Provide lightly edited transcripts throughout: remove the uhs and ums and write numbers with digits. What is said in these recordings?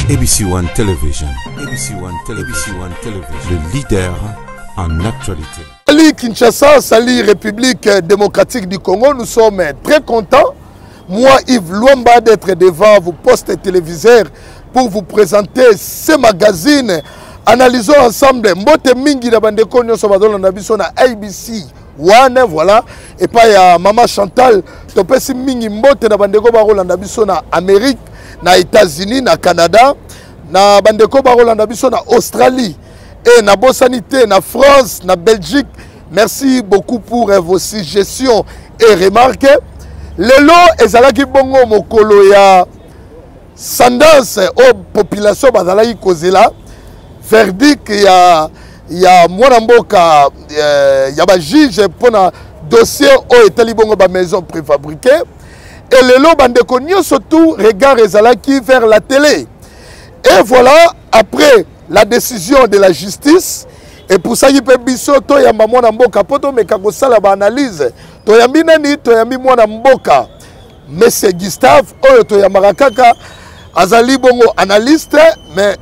ABC One Television. ABC One Television. ABC One Television. Le leader en actualité. Salut Kinshasa, salut République démocratique du Congo. Nous sommes très contents, moi Yves Luamba, d'être devant vos postes téléviseurs pour vous présenter ce magazine. Analysons ensemble Mbote Mingi na bandeko nyonso bazolo na biso na ABC One, voilà. Et pas ya Maman Chantal, topesi mingi mbote na bandeko barolanda biso na Amérique, na États-Unis, na Canada, na bandeko barolanda biso na Australie et na Bossanité, na France, na Belgique. Merci beaucoup pour vos suggestions et remarques. Lelo ezalaki bongo mokolo ya sandance aux populations bazalaki kozela verdict ya mwana mboka ya ba juge pona dossier o etali bongo ba maison préfabriquée. Et lelo bandeko nyonso tout regard ezalaki vers la télé. Et voilà, après la décision de la justice, et pour ça, il peut biso to yamba mwana mboka poto meka kosala ba analyse. To yambi nani to yambi mwana mboka. Monsieur Gustave oyo to yamba kaka azali bongo analyste mais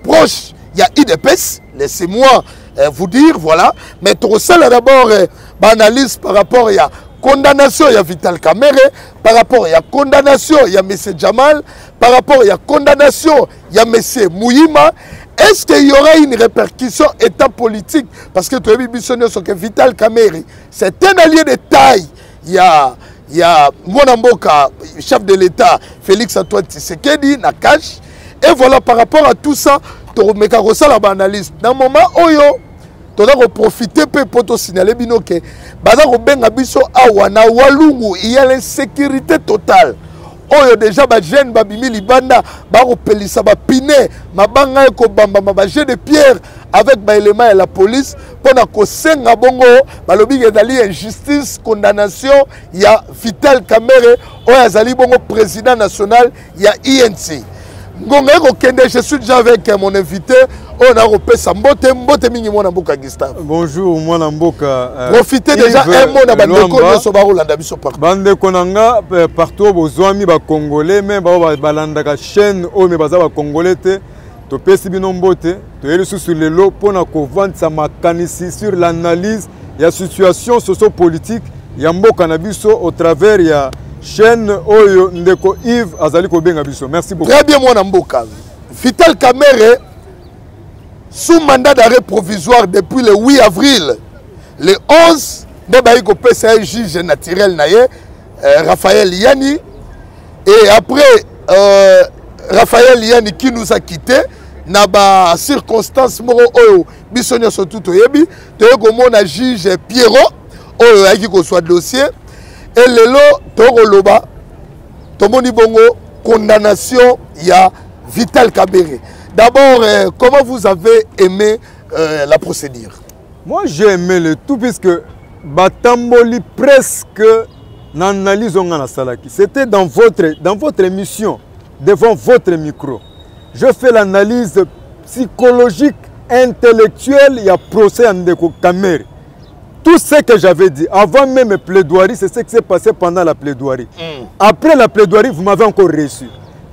proche il y a IDPS, laissez-moi vous dire voilà, mais to sala d'abord ba analyse par rapport à condamnation il y a Vital Kamerhe, par rapport à condamnation il y a monsieur Jamal, par rapport à condamnation il y a monsieur Mouyima. Est-ce qu'il y aura une répercussion état politique? Parce que tu as vu que Vital Kamerhe, c'est un allié de taille. Il y a Mwanamboka, chef de l'État, Félix Antoine Tshisekedi, Nakash. Et voilà, par rapport à tout ça, tu as la analyse. Dans le moment où tu as profité pour te signaler que il y a l'insécurité totale. Oyo déjà ba jeune babimi libanda ba repelisa ba piné mabanga ko bamba ba jet de pierre avec ba élément et la police pona ko senga bongo balobi ezali injustice condamnation ya Vital Kamerhe oyo azali bongo président national ya INC. Ngonga ko kende, je suis déjà avec mon invité on a repesa mbote mingi mwana mboka Gustave. Bonjour mwana mboka. Profitez déjà un mot na bandeko nyonso ba rolanda biso partout. Bandeko nanga partout bozwami ba congolais mais ba balanda ka chaîne o me baza ba congolais te to pesi bino mbote to yeli sur le lot pona ko vendre sa makanisi sur l'analyse ya situation socio-politique ya mboka na biso au travers ya chaîne oyo ndeko Yves azali ko benga biso. Merci beaucoup. Très bien mwana mboka. Vital Kamerhe sous mandat d'arrêt provisoire depuis le 8 avril, le 11, c'est un juge naturel, Raphaël Yani. Et après, Raphaël Yani qui nous a quittés, dans des circonstances, Bissonio surtout, un juge Pierrot, qui soit dossier, et le lot, Toroloba, Tomoni Bongo, condamnation, il y a Vital Kamerhe. D'abord, comment vous avez aimé la procédure? Moi, j'ai aimé le tout puisque Batamboli presque n'analyse on salaki. C'était dans votre émission, devant votre micro. Je fais l'analyse psychologique, intellectuelle, il y a procès en Ndeko Kamerhe. Tout ce que j'avais dit, avant même la plaidoirie, c'est ce qui s'est passé pendant la plaidoirie. Après la plaidoirie, vous m'avez encore reçu.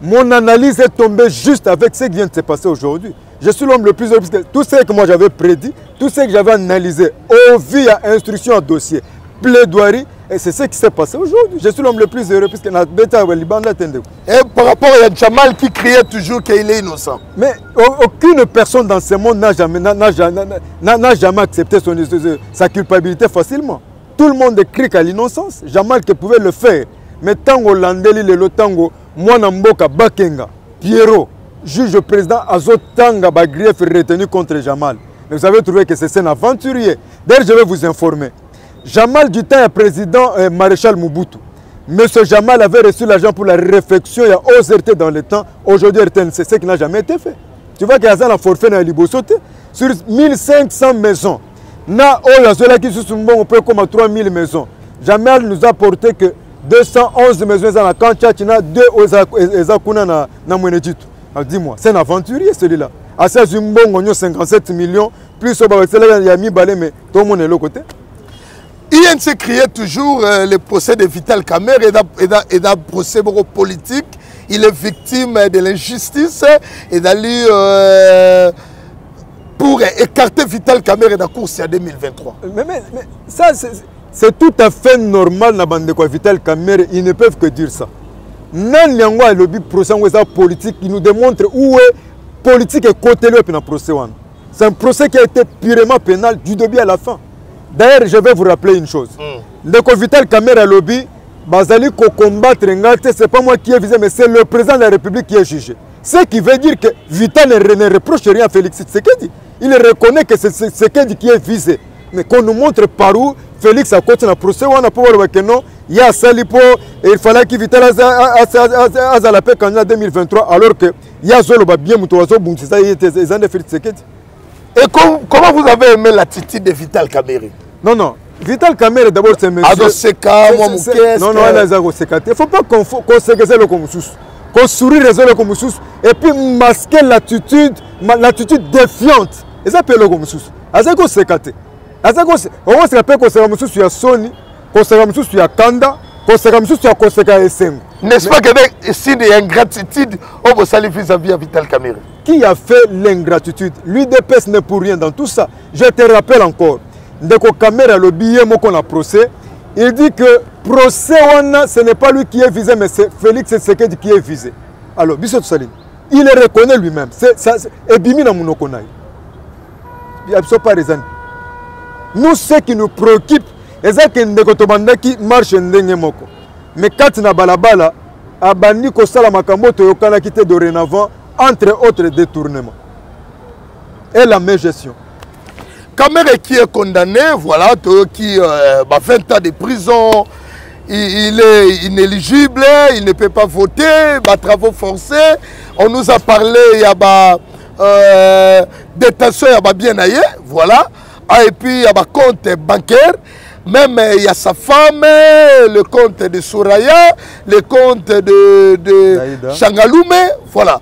Mon analyse est tombée juste avec ce qui vient de se passer aujourd'hui. Je suis l'homme le plus heureux, parce que tout ce que moi j'avais prédit, tout ce que j'avais analysé, au vu à instruction à dossier, plaidoirie, et c'est ce qui s'est passé aujourd'hui. Je suis l'homme le plus heureux, puisque notre bêta et par rapport à Jamal qui criait toujours qu'il est innocent. Mais aucune personne dans ce monde n'a jamais accepté sa culpabilité facilement. Tout le monde crie à l'innocence. Jamal qui pouvait le faire. Mais tango landeli le tango mwana mboka Bakenga Pierrot juge président azotanga ba grief retenu contre Jamal. Mais vous avez trouvé que c'est un aventurier. D'ailleurs je vais vous informer. Jamal du temps est président maréchal Mobutu. Monsieur Jamal avait reçu l'argent pour la réflexion et a OZRT dans le temps. Aujourd'hui c'est ce qui n'a jamais été fait. Tu vois qu'il y a un forfait dans Libosote sur 1500 maisons. Na oyazola qui sous on peut comme 3000 maisons. Jamal nous a apporté que 211 maisons dans la Kanchachina, 2 Ezakuna na Mwenejito. Dis-moi, c'est un aventurier celui-là. À 16 on 57 millions, plus au il y a mis balé, mais tout le monde est de l'autre côté. INC criait toujours le procès de Vital Kamerhe et d'un procès politique il est victime de l'injustice et d'aller pour écarter Vital Kamerhe de la course en 2023. Mais ça, c'est tout à fait normal dans bande de Vital Kamerhe. Ils ne peuvent que dire ça. Nan yango a lobby procès politique qui nous démontre où est politique et côté le procès. C'est un procès qui a été purement pénal du début à la fin. D'ailleurs, je vais vous rappeler une chose. Ndeko Vital Kamerhe lobby, bazali ko combattre ngate, c'est pas moi qui ai visé, mais c'est le président de la République qui est jugé. Ce qui veut dire que Vital ne reproche rien à Félix Tshisekedi. Il reconnaît que c'est Tshisekedi qui est visé. Mais qu'on nous montre par où Félix a continué le procès, on a pas que non, il y a Salipo, et il fallait qu'il Vital a la paix en 2023, alors que il y a Zoloba bien Moutoazo Bounchisa, il était de Félix Tshisekedi. Et comment vous avez aimé l'attitude de Vital Kamerhe? Non. Vital Kamerhe, d'abord, c'est monsieur... Non, il ne faut pas qu'on se gazelle le Komoussous. Qu'on sourit les autres comme Komoussous. Et puis masquer l'attitude défiante. Et ça peut le Komoussous. À ça qu'on se gâte. On se rappelle qu'on se ramoussous sur Sony, qu'on se ramoussous sur Kanda, qu'on se ramoussous sur Koseka SM. N'est-ce pas qu'il y a signe d'ingratitude au salut vis-à-vis de Vital Kamerhe? Qui a fait l'ingratitude? L'UDPS n'est pour rien dans tout ça. Je te rappelle encore. Ndeko Kamerhe, le billet qu'on a procès, il dit que procès, ce n'est pas lui qui est visé, mais c'est Félix Tshisekedi qui est visé. Alors, Bissot Saline, il le reconnaît lui-même. Et Bimi na Mounokonaï. Il n'y a pas raison. Nous, ce qui nous préoccupe, c'est que Ndeko Tobandaki marche Ndenge. Mais quand na balabala, Abani Kosala Makambo Toyokana quitté dorénavant, entre autres détournements. Et la même gestion. Kamerhe qui est condamné, voilà, qui a 20 ans de prison, il est inéligible, il ne peut pas voter, travaux forcés. On nous a parlé, il y a détention, il y a bien ailleurs, voilà. Et puis il y a compte bancaire, même il y a sa femme, le compte de Souraya, le compte de Changaloume, voilà.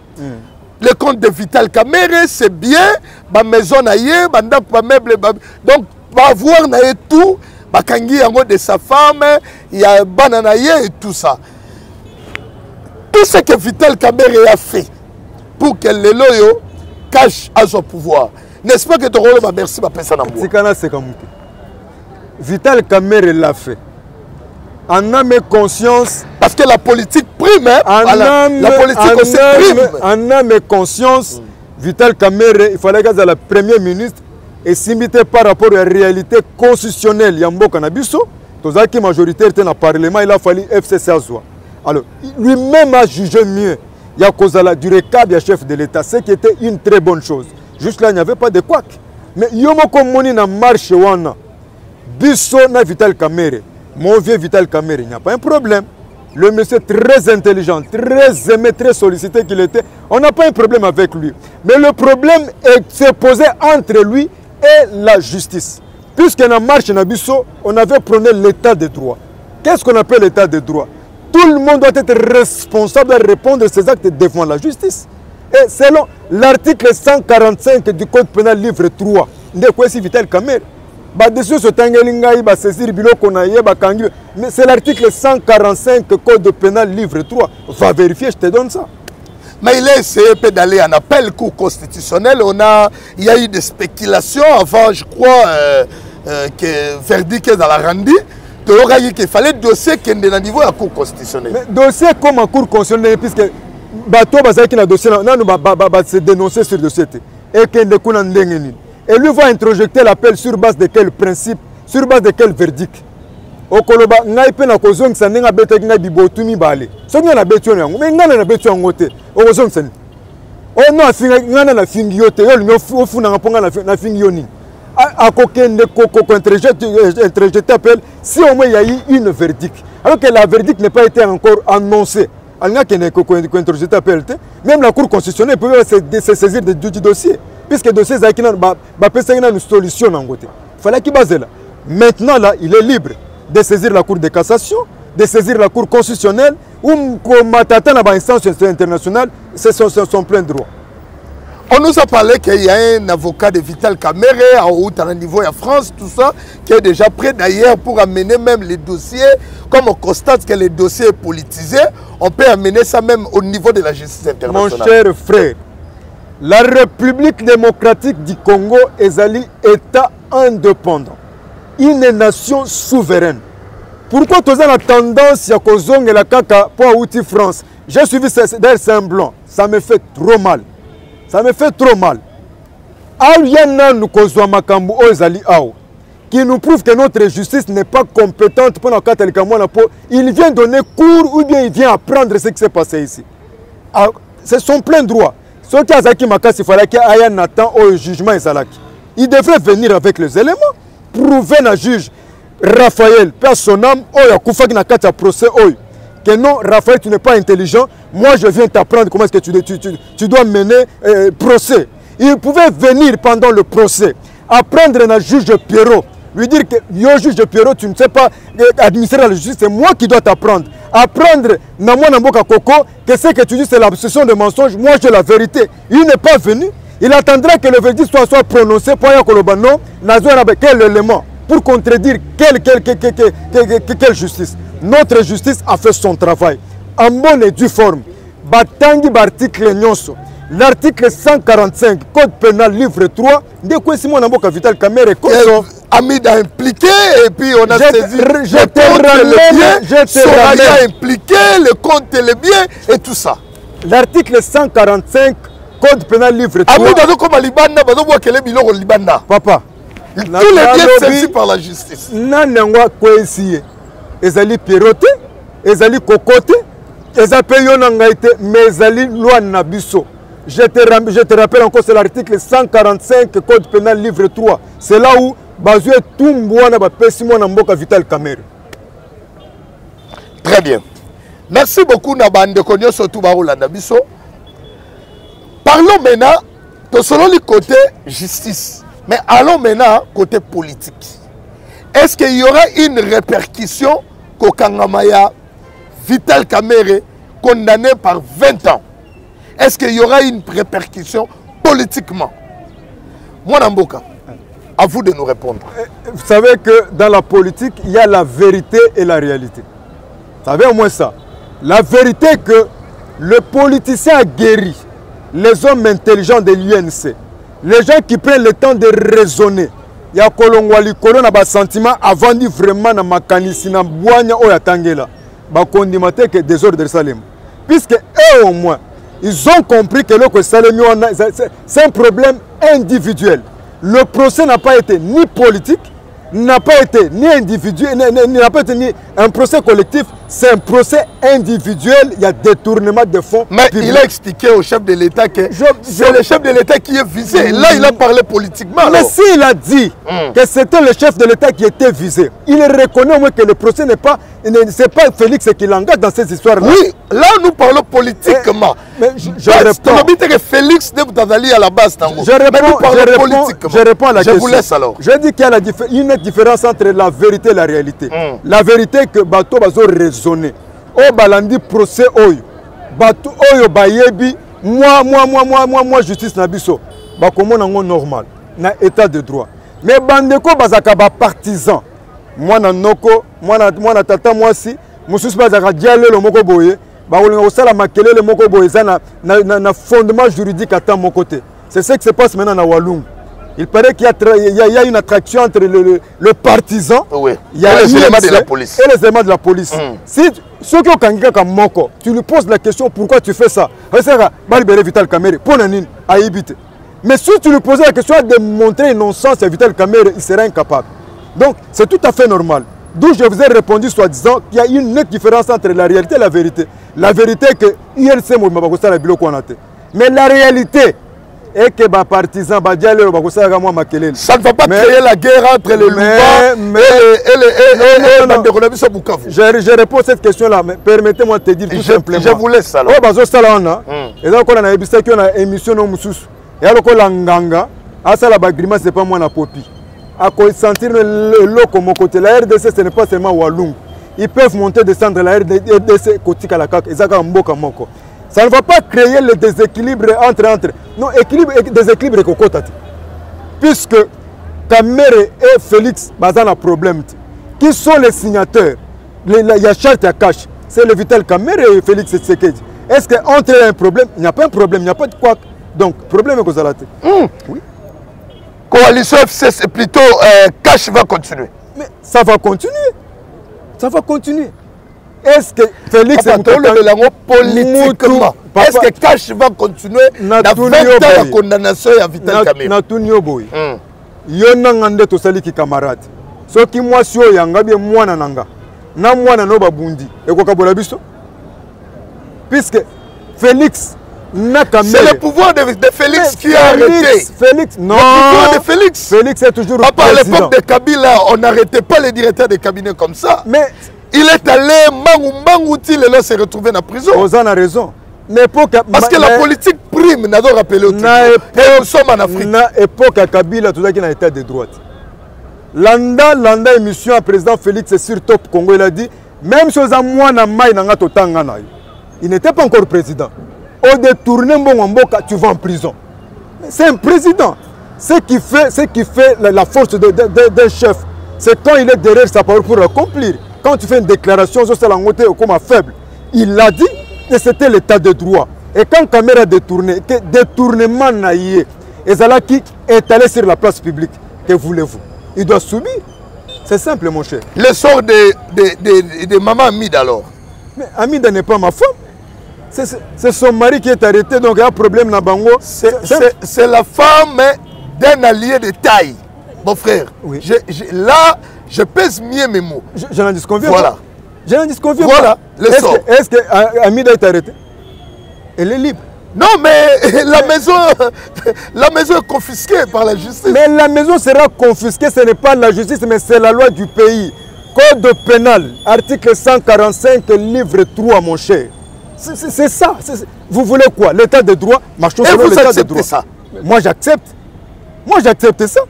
Le compte de Vital Kamerhe, c'est bien, ma maison naïe, ma meuble, donc va voir naïe tout, ma kangi de sa femme, il y a bananaïe et tout ça. Tout ce que Vital Kamerhe a fait pour que le loyo cache à son pouvoir. N'est-ce pas que tu as merci ma personne en moi? Vital Kamerhe l'a fait. En âme et conscience. Parce que la politique prime, hein? La politique aussi prime. En âme et conscience, Vital Kamerhe, il fallait que la première ministre et s'imiter par rapport à la réalité constitutionnelle. Yambo Kanabiso, tous qui majoritaire dans le Parlement, il a fallu FCC Azoua. Alors, lui-même a jugé mieux. Il y a cause du recap du chef de l'État, ce qui était une très bonne chose. Juste là, il n'y avait pas de couac. Mais Yomoko Moni na marche wana. Biso na Vital Kamerhe. Mon vieux Vital Kamerhe, il n'y a pas un problème. Le monsieur très intelligent, très aimé, très sollicité qu'il était, on n'a pas un problème avec lui. Mais le problème s'est posé entre lui et la justice. Puisque dans la marche Nabiso, on avait prôné l'état de droit. Qu'est-ce qu'on appelle l'état de droit? Tout le monde doit être responsable de répondre à ses actes devant la justice. Et selon l'article 145 du Code pénal, livre 3, de quoi c'est Vital Kamerhe? Mais c'est l'article 145 Code pénal, livre 3. Va vérifier, je te donne ça. Mais il a essayé d'aller en appel cour constitutionnel. Il y a eu des spéculations avant, je crois, que verdict est dans la rendue. Il fallait dossier qui est au niveau de la cour constitutionnelle. Mais dossier comme en cour constitutionnelle, puisque bateau qui a dossier, va se dénoncer sur le dossier. Et que le coup et lui va introjecter l'appel sur base de quel principe, sur base de quel verdict. Au Koloba, ngai pe na kozong sanenga beta ngai bibotumi bale. So ngana betu yango, mais ngana na betu yango te. O kozong sani. O no afinga ngana na fingi yote, yo nyo funa ngaponga na fingi yoni. A kokende koko introjecter appel si au moins il y a eu une verdict. Alors que la verdict n'a pas été encore annoncée. Même la Cour constitutionnelle peut se saisir du dossier. Puisque le dossier est une solution. Il fallait qu'il base là. Maintenant, là, il est libre de saisir la Cour de cassation, de saisir la Cour constitutionnelle, ou comme dans l'instance internationale, c'est son plein droit. On nous a parlé qu'il y a un avocat de Vital Kamerhe à un niveau de France, tout ça, qui est déjà prêt d'ailleurs pour amener même les dossiers. Comme on constate que les dossiers sont politisés, on peut amener ça même au niveau de la justice internationale. Mon cher frère, la République démocratique du Congo est un État indépendant, une nation souveraine. Pourquoi tu as la tendance à Kozong et la Kaka pour Outi France? J'ai suivi c'est un blanc, ça me fait trop mal. Ça me fait trop mal. Qui nous prouve que notre justice n'est pas compétente pour il vient donner cours ou bien il vient apprendre ce qui s'est passé ici. C'est son plein droit. Ce qui a Zaki Makasi Falaki Aya Nathan au jugement et Salaki. Il devrait venir avec les éléments, prouver à juge Raphaël, père son âme, Yakoufak Nakata procès, que non, Raphaël, tu n'es pas intelligent. Moi, je viens t'apprendre comment est-ce que tu dois mener procès. Il pouvait venir pendant le procès, apprendre à juge Pierrot, lui dire que yo juge Pierrot, tu ne sais pas administrer la justice, c'est moi qui dois t'apprendre. Apprendre Namboka Koko que ce que tu dis c'est l'obsession de mensonge, moi j'ai la vérité. Il n'est pas venu, il attendra que le verdict soit prononcé pour Yakolobano, quel élément pour contredire quelle justice. Notre justice a fait son travail en bonne et due forme. Batangi l'article Nyonso, l'article 145, Code pénal, livre 3, de quoi Simon Namboka Vital Kamerhe Hamid a impliqué et puis on a saisi je te Soraya impliqué, le compte et les biens et tout ça. L'article 145, Code pénal, livre 3. Hamid a comme Libana, Libana. Papa. Tous les biens saisis par la justice. Nanangwa Kwesi. Ezali Pierroté, Ezali Kokote, Ezali Peyonangaïte, mais Ezali Loi Nabiso. Je te rappelle encore, c'est l'article 145, Code pénal, livre 3. C'est là où Bazoué Toumbouana Pessimon Namboka Vital Kamerhe. Très bien. Merci beaucoup, Nabande Konyo Sotubarou Nabiso. Parlons maintenant de selon le côté justice. Mais allons maintenant côté politique. Est-ce qu'il y aura une répercussion qu'au Kangamaya Vital Kamerhe condamné par 20 ans? Est-ce qu'il y aura une répercussion politiquement? Moi, Namboka, à vous de nous répondre. Vous savez que dans la politique, il y a la vérité et la réalité. Vous savez au moins ça. La vérité est que le politicien a guéri les hommes intelligents de l'UNC. Les gens qui prennent le temps de raisonner. Il y a Kolongwali Kolon a sentiment avant de vraiment na makanisi na boanya o yatangela. Ba kondimate que désordre de Salem. Puisque eux au moins ils ont compris que le Salem c'est un problème individuel. Le procès n'a pas été ni politique, n'a pas été ni individuel, n'a pas été ni un procès collectif, c'est un procès individuel, il y a détournement de fonds. Mais publics. Il a expliqué au chef de l'État que c'est le chef de l'État qui est visé. Là, il a parlé politiquement. Mais s'il a dit que c'était le chef de l'État qui était visé, il reconnaît au moins que le procès n'est pas, c'est pas Félix qui l'engage dans ces histoires-là. Oui, là nous parlons politiquement. Mais je réponds. Que Félix Nebutadali à la base. Je réponds à la question. Je vous laisse alors. Je dis qu'il y a une différence entre la vérité et la réalité. La vérité est que Bato Bazo raisonné. O balandi procès oyo. Bato oyo bayebi moi justice na biso. Ba comment nango normal na état de droit. Mais bandeko bazaka ba partisan. Moi na noko, moi na tata moi si, mususu bazaka diale le moko boye. Ba olinga osala makele le moko boye na fondement juridique à mon côté. C'est ce qui se passe maintenant na Walungu. Il paraît qu'il y a une attraction entre le partisan, oui. Il y a les éléments de la police. Et les éléments de la police. Si ceux qui ont kangika comme Moko, tu lui poses la question pourquoi tu fais ça. Vital Kamerhe, mais si tu lui posais la question de montrer une non-sens à Vital Kamerhe, il serait incapable. Donc c'est tout à fait normal. D'où je vous ai répondu soi-disant qu'il y a une nette différence entre la réalité et la vérité. La vérité est que IRC Moumabakosa la bilo qu'on a. Mais la réalité et que les partisans, ça ne va pas créer la guerre entre les Lumba et les Bukavu. Je réponds à cette question-là, mais permettez-moi de te dire tout simplement. Je vous laisse alors. Et donc, on a une émission et alors qu'on a nganga, ça la bagrima c'est pas moi la popi. À sentir le lot comme côté la RDC, ce n'est pas seulement Walungu. Ils peuvent monter descendre la RDC côté Kalakak, Ezaka Mboka Moko. Ça ne va pas créer le déséquilibre entre. Non, déséquilibre kokota. Puisque Kamere et Félix bazan un problème. Qui sont les signataires? Il y a charte à cash. C'est le Vital Kamere et Félix Tshisekedi. Est-ce qu'entre eux il y a un problème? Il n'y a pas un problème, il n'y a pas de quoi. Donc, problème est que vous allez. Oui. Coalition FC, c'est plutôt cash va continuer. Mais ça va continuer. Ça va continuer. Est-ce que Félix est politiquement? Est-ce que cash va continuer dans 20 ans la condamnation à Vital Kamere? Natunio boy. Yona ngande to saliki camarade. So ki moi si o yanga bien mwana nanga. Na mwana no babundi. E ko kabola biso. Puisque Félix n'a Kamere. C'est le pouvoir de Félix qui a arrêté. Félix, non. Le pouvoir de Félix. Félix est toujours président. À l'époque de Kabila, on n'arrêtait pas les directeurs de cabinet comme ça. Mais il est allé, Mangouti, il s'est retrouvé en prison. Vous en avez raison. Parce que la politique prime, n'a pas rappelé au nous sommes en Afrique. Na époque Kabila, tout ça qui n'a été de droite. Landa émission à président Félix sur Top Congo, il a dit, même si moi na mai na ngato tangana, il n'était pas encore président. Au détourné Mbongoka, tu vas en prison. C'est un président. Ce qui fait la force d'un chef, c'est quand il est derrière sa parole pour accomplir. Quand tu fais une déclaration, c'est la montée comme faible. Il l'a dit et c'était l'état de droit. Et quand Kamere a détourné, que détournement naïe, et Zalaki est allé sur la place publique, que voulez-vous? Il doit subir. C'est simple, mon cher. Le sort de maman Amid alors. Mais Amid n'est pas ma femme. C'est son mari qui est arrêté, donc il y a un problème dans Bango. C'est la femme d'un allié de taille, mon frère. Oui. Là, je pèse mieux mes mots. Je n'en disconviens pas. Voilà. Je n'en disconviens pas. Voilà, le sort. Est-ce qu'Amida est arrêtée? Elle est libre. Non, mais la maison est confisquée par la justice. Mais la maison sera confisquée, ce n'est pas la justice, mais c'est la loi du pays. Code pénal, article 145, livre 3, mon cher. C'est ça. Vous voulez quoi? L'état de droit, marchons selon l'état de droit. Ça? Moi, j'accepte. Moi, j'accepte ça.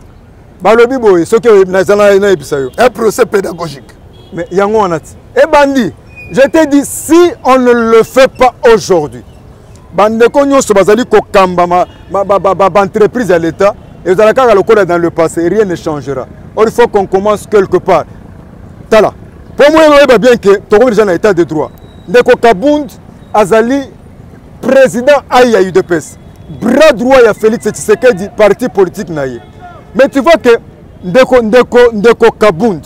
Un procès pédagogique. Mais Yango Anati. Et Bandi, je te dis, si on ne le fait pas aujourd'hui, Bandi Konyo Sobazali Kokamba, ma entreprise à l'État, et vous allez le dans le passé, rien ne changera. Or, il faut qu'on commence quelque part. Tala. Pour moi, il va bien que tu as déjà un état de droit. Ndeko Kabound, Azali, président Aïe UDPS, bras droit à Félix Tshisekedi, parti politique naïe. Mais tu vois que Ndeko Kabound,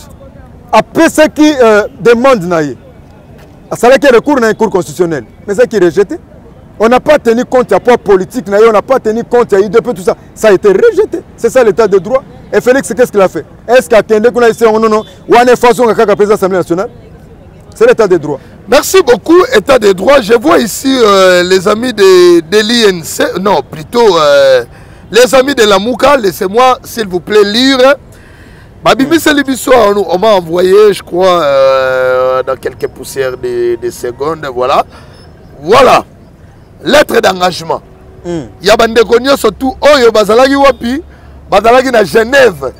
après ce qui demande naïe, ça a été recours dans un cours constitutionnel, mais ça qui est rejeté. On n'a pas tenu compte de poids politique naïe, on n'a pas tenu compte de l'UDP, tout ça. Ça a été rejeté. C'est ça l'état de droit. Et Félix, qu'est-ce qu'il a fait? Est-ce qu'il a attendu qu'on a essayé non, ou en façon qu'à président de l'Assemblée nationale? C'est l'état de droit. Merci beaucoup, état de droit. Je vois ici les amis de l'INC, non, plutôt les amis de la Mouka. Laissez-moi, s'il vous plaît, lire. On m'a envoyé, je crois, dans quelques poussières de secondes. Voilà. Voilà. Lettre d'engagement. Il y a des surtout Oyo Bazalagi Wapi, Bazalagi na Genève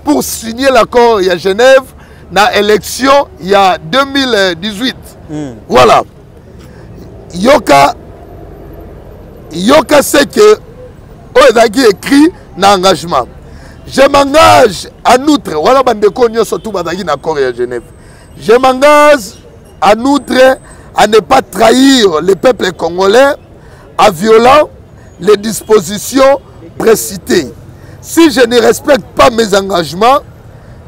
pour signer l'accord. Il y a Genève. Dans l'élection, il y a 2018. Voilà. Yoka, c'est que Oedagi écrit dans l'engagement. Je m'engage en outre, voilà, surtout dans l'accord à Genève. Je m'engage en outre à ne pas trahir le peuple congolais en violant les dispositions précitées. Si je ne respecte pas mes engagements,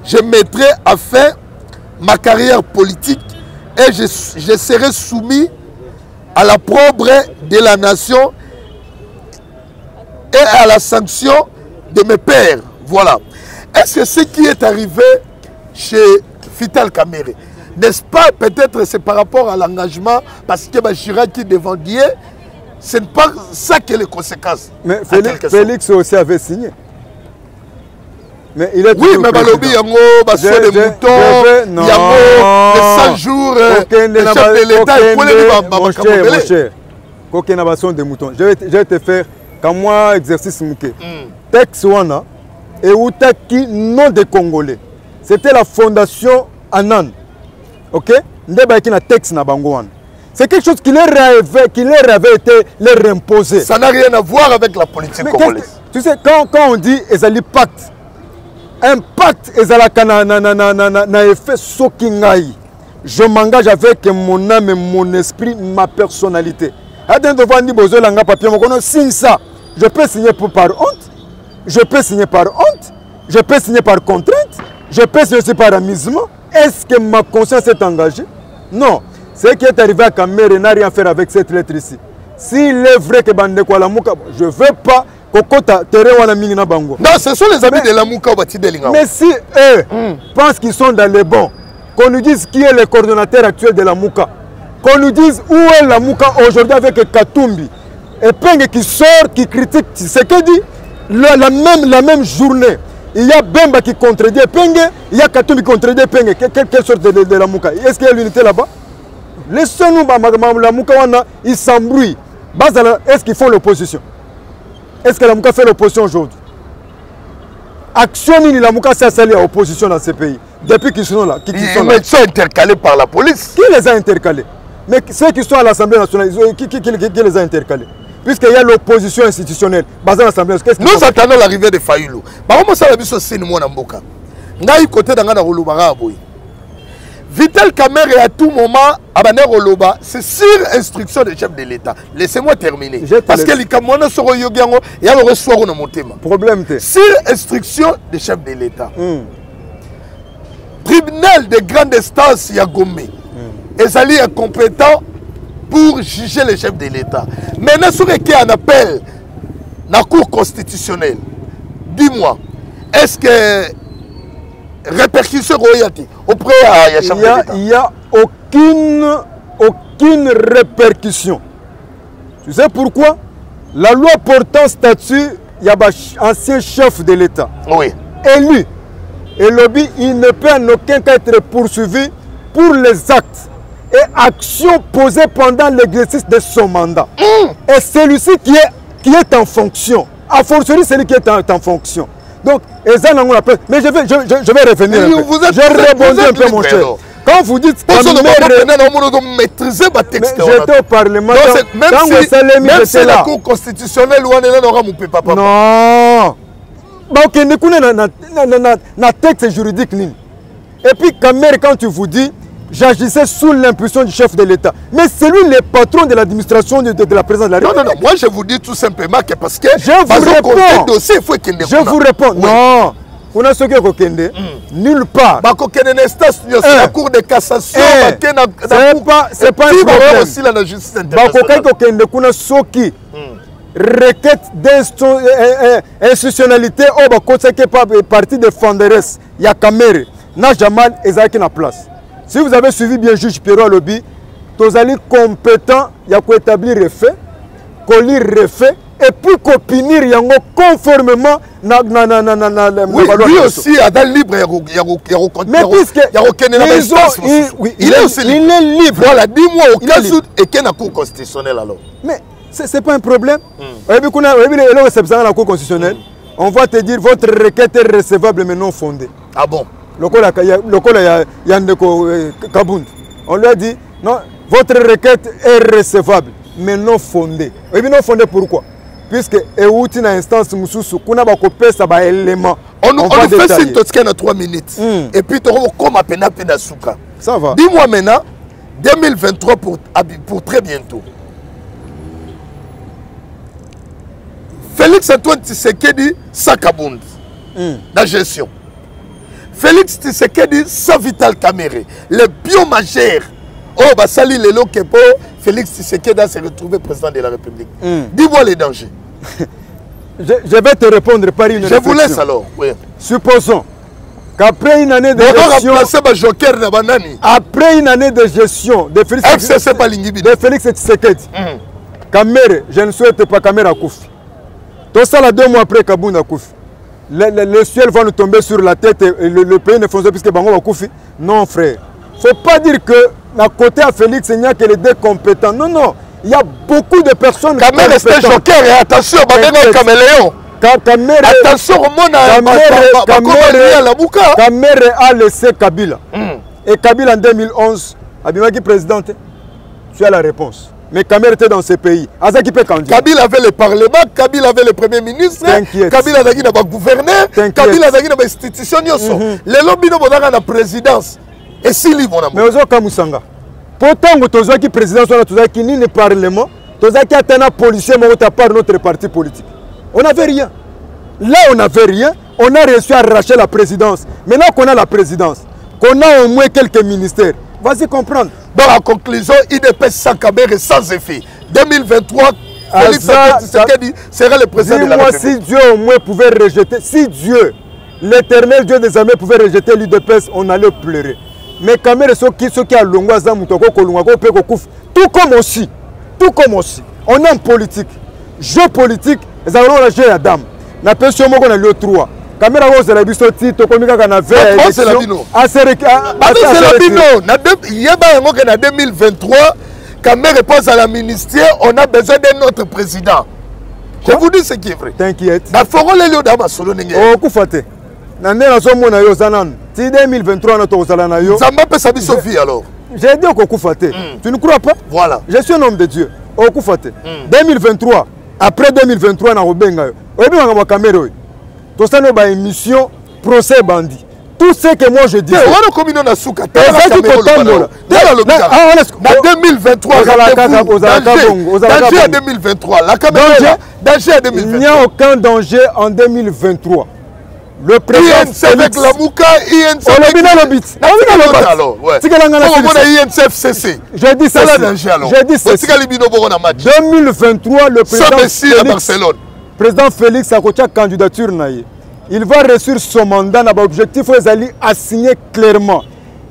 je mettrai à fin ma carrière politique et je serai soumis à la l'opprobre de la nation et à la sanction de mes pairs. Voilà. Est-ce que ce qui est arrivé chez Vital Kamere, n'est-ce pas, peut-être c'est par rapport à l'engagement, parce que Bachira qui devant Dieu, ce n'est pas ça qui est les conséquences. Mais Félix aussi avait signé. Mais il est oui, mais Balobi, il y a des moutons, il y a les 100 jours, le chef de l'État, il faut les dire, mon cher, aucune innovation des moutons. Je vais te faire, quand moi, exercice mouké. Texte Wana, et Outaki, nom des Congolais. C'était la fondation Anan. Ok? Ndeba qui na texte na Bangoan. C'est quelque chose qui leur avait été leur imposé. Ça n'a rien à voir avec la politique congolaise. Tu sais, quand on dit ezali pacte, un pacte ezalaka na effet sokingai. Je m'engage avec mon âme, mon esprit, ma personnalité. Signe ça. Je peux signer par honte, je peux signer par honte, je peux signer par contrainte, je peux signer aussi par amusement. Est-ce que ma conscience est engagée? Non. Ce qui est arrivé à Kamere n'a rien à faire avec cette lettre ici. S'il est vrai que Bandeko Lamuka, je ne veux pas Kokota Terewana Mingina Bango. Non, ce sont les amis de Lamuka au Bati Delinga. Mais si eux pensent qu'ils sont dans les bons, qu'on nous dise qui est le coordonnateur actuel de Lamuka, qu'on nous dise où est Lamuka aujourd'hui avec Katumbi, et Penge qui sort, qui critique ce qu'il dit, la même journée. Il y a Bemba qui contredit Penge, il y a Katumbi qui contredit Penge. Quelle sorte de Lamuka? Est-ce qu'il y a l'unité là-bas? Laissez-nous, Lamuka, ils s'embrouillent. Est-ce qu'ils font l'opposition? Est-ce que Lamuka fait l'opposition aujourd'hui? Action ni Lamuka s'est salé à l'opposition dans ces pays. Depuis qu'ils sont là. Ils sont intercalés par la police. Qui les a intercalés? Mais ceux qui sont à l'Assemblée nationale, qui les a intercalés? Puisqu'il y a l'opposition institutionnelle. Nous attendons l'arrivée de Fayoulou. Vital Kamerhe à tout moment, c'est sur instruction du chef de l'État. Laissez-moi terminer. Parce que les Camerounais sont il y a le ressort dans mon thème. Problème. Sur instruction du chef de l'État. Tribunal de grande instance Yagomé. Ezali est compétent pour juger le chef de l'État. Maintenant, sur qu'il y a un appel dans la Cour constitutionnelle, dis-moi, est-ce que répercussion auprès de chef de l'État? Il n'y a aucune répercussion. Tu sais pourquoi? La loi portant statut, il y a un ancien chef de l'État. Oui. Élu. Et lobby, il ne peut en aucun cas être poursuivi pour les actes et actions posées pendant l'exercice de son mandat. Et celui-ci qui est en fonction, a fortiori celui qui est en fonction. Donc, mais je vais revenir un peu. Je rebondis un peu, mon cher. Quand vous dites que j'étais au Parlement, même si la Cour constitutionnelle ou non. Donc, il texte juridique. Et puis, quand tu vous dis, j'agissais sous l'impulsion du chef de l'État. Mais c'est lui le patron de l'administration de la présidence de la République. Non, moi je vous dis tout simplement que parce que je vous réponds. Dossier, je vous réponds. Oui. Non. On a ce qui est nulle part. La Cour de cassation. C'est pas un problème. Aussi la justice internationale. Requête d'institutionnalité au parti de Fonderes, il y a Kamere, n'a jamais été en place. Si vous avez suivi bien juge Pierrot Lobby, vous allez compétent, il y a quoi établir les faits, qu'on lire les faits, et puis qu'on punir conformément lui aussi a dans libre il est aussi libre. Voilà, dis-moi au cas où et qu'il y a une cour constitutionnelle alors. Mais c'est pas un problème. La cour constitutionnelle, on va te dire votre requête est recevable mais non fondée. Ah bon? On lui a dit non, votre requête est recevable mais non fondée. Et bien non fondée pourquoi? Puisque une instance mususu kuna ba kopesa ba élément. On fait signe Tosken à 3 minutes. Et puis tu comme à peine souka. Ça va. Dis-moi maintenant 2023 pour très bientôt. Félix Antoine Tshisekedi Sakabund. La gestion. Félix Tshisekedi sans Vital Kamerhe. Le biomagère. Oh, bah sali le que pour Félix Tshisekedi se retrouver président de la République. Dis-moi les dangers. Je vais te répondre par une réflexion. Je vous laisse alors. Oui. Supposons qu'après une année de gestion... Après une année de gestion de Félix Tshisekedi, Kamerhe, je ne souhaite pas Kamerhe à Koufi. Tout ça, là, 2 mois après Kabounda Koufi. Le ciel va nous tomber sur la tête et le pays ne fonctionne plus que Bango va Koufi. Non, frère. Il ne faut pas dire que à côté à Félix, il n'y a que les 2 compétents. Non, non. Il y a beaucoup de personnes. Kamerhe restait joker et attention, Caméléon. Attention, Kamerhe a laissé Kabila. Et Kabila en 2011, Abimaki président. tu as la réponse. Mais Kamer était dans ces pays. Azaki peut candidat. Kabila avait le parlement, Kabila avait le premier ministre, Kabila avait le gouverneur, Kabila avait l'institution. Les lobbies n'ont pas la présidence. Et si li mon amour. Mais Ozo Kamusanga. Pourtant, tu as qui présidence, tu as qui ni le parlement, tu as qui atteint un policier, mais tu as pas notre parti politique. On n'avait rien. Là, on n'avait rien. On a réussi à arracher la présidence. Maintenant qu'on a la présidence, qu'on a au moins quelques ministères, vas-y comprendre. Dans la conclusion, IDPS sans Kamer et sans effet. 2023, Félix Tshisekedi sera le président de la République. Dis-moi si Dieu au moins pouvait rejeter, si Dieu, l'éternel Dieu des armées pouvait rejeter l'IDPS, on allait pleurer. Mais Kamer et ceux qui ont l'ongwa zamutoko kolungwa ko kouf, tout comme aussi, on est en politique. Jeu politique, ils ont la jeu à dame. Na pension moko na lieu 3. Kamera wo zela biso ti to komika kana vers c'est la bino. C'est la bino. Yeba yango que na 2023 Kamera pose à la ministère, on a besoin d'un autre président. Je vous dis ce qui est vrai. T'inquiète. Na foro le lieu da masolo ninge. Oh kufate. Na ndena so mona yo zanan. Ti 2023 na to zala na yo. Zamba pe sabi Sophie alors. J'ai dit ko kufate. Tu ne crois pas? Voilà. Je suis un homme de Dieu. Oh kufate. 2023 après 2023 na robenga yo. Oyebi ngamba Kamera yo. Tout ça, c'est une émission procès bandit. Tout ce que moi je dis. On a commis dans la souka. En 2023, danger en 2023. La caméra, danger en 2023. Il n'y a aucun danger en 2023. Le président INC avec la Mouka, INC avec FCC. Je dis ça. Je dis ça. 2023, le président président Félix a coaché candidature. Il va réussir son mandat. L'objectif est assigné clairement.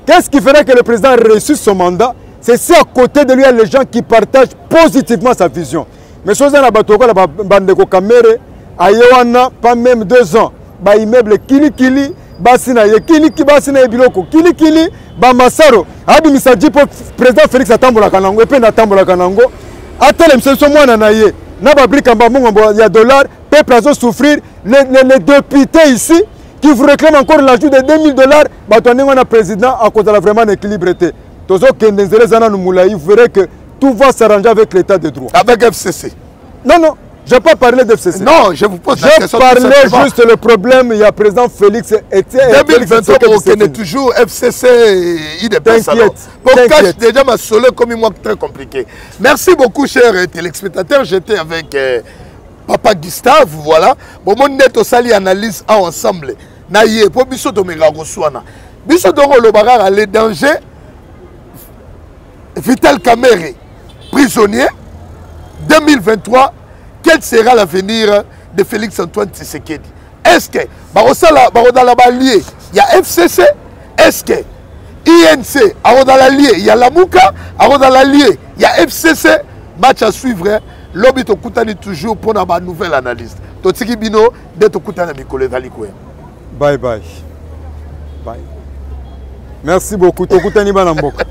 Qu'est-ce qui ferait que le président réussisse son mandat? C'est si à côté de lui, il y a les gens qui partagent positivement sa vision. Mais si vous avez un Kamere, pas même 2 ans, immeuble Kili Kili, Kili, Masaro, Abimisadji pour président Félix Atambola Kanango, et puis Natambola Kanango, Atelem, c'est ce mois nanaye. Il y a $, peuple a souffrir. Les députés ici qui vous réclament encore l'ajout de $2000, on a un président à cause de la vraiment équilibre. Vous verrez que tout va s'arranger avec l'état de droit. Avec FCC. Non, je n'ai pas parlé d'FCC. Non, je vous pose la question. Je parlais juste le problème, il y a président Félix. 2023, on connaît toujours FCC et IDPS. Pour cacher déjà ma solo comme moi très compliqué. Merci beaucoup, chers téléspectateurs. J'étais avec Papa Gustave, voilà. Bon, mon net aussi analyse ensemble. Naïe, pour biso de Mega Roswana. Biso de Rolobarar, les dangers. Vital Kamerhe, prisonnier. 2023. Quel sera l'avenir de Félix Antoine Tshisekedi? Est-ce que il y a FCC? Est-ce que INC, il y a la Mouka, il y a FCC? Match à suivre. Lobby to kutani toujours pour une nouvelle analyse. Totiki bino de to kutana mikole dalikwe. Bye bye. Bye. Merci beaucoup. To kutani banamboka.